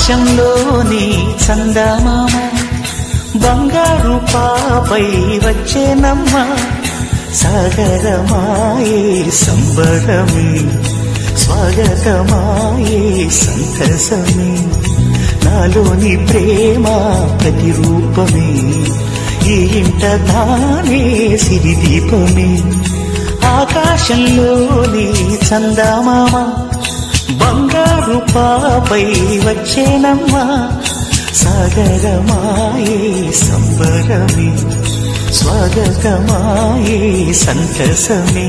ఆకాశంలోని చందమామ బంగారు పాపై వచ్చేనమ్మ సాగరమాయే సంబరమే స్వాగతమాయే సంతసమే నాలోని ప్రేమ ప్రతిరూపమే ఈ ఇంట తానే సిరిదీపమే ఆకాశంలోని చందమామ బంగారు పాపై వచ్చేనమ్మా సాగరమాయే సంబరమే స్వాగతమాయే సంతసమే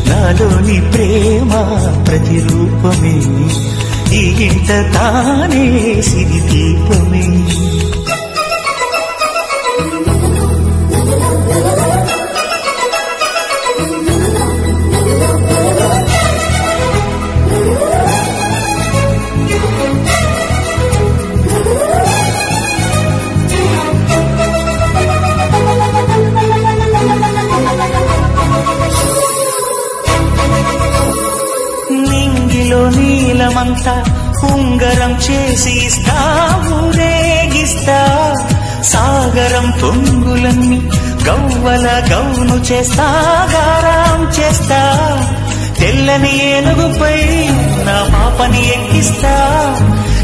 నాలోని ప్రేమ ప్రతిరూపమే ఈ ఇంట తానే సిరిదీపమే నీలమంతా ఉంగరం చేసి ఇస్తా ఊరేగిస్తా సాగరం పొంగులన్నీ గవ్వల గౌను చేస్తా గారం చేస్తా తెల్లని ఏనుగుపై నా పాపని ఎక్కిస్తా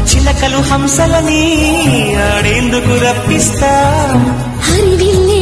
చిలకలు హంసలని ఆడేందుకు రప్పిస్తా హరివిల్లి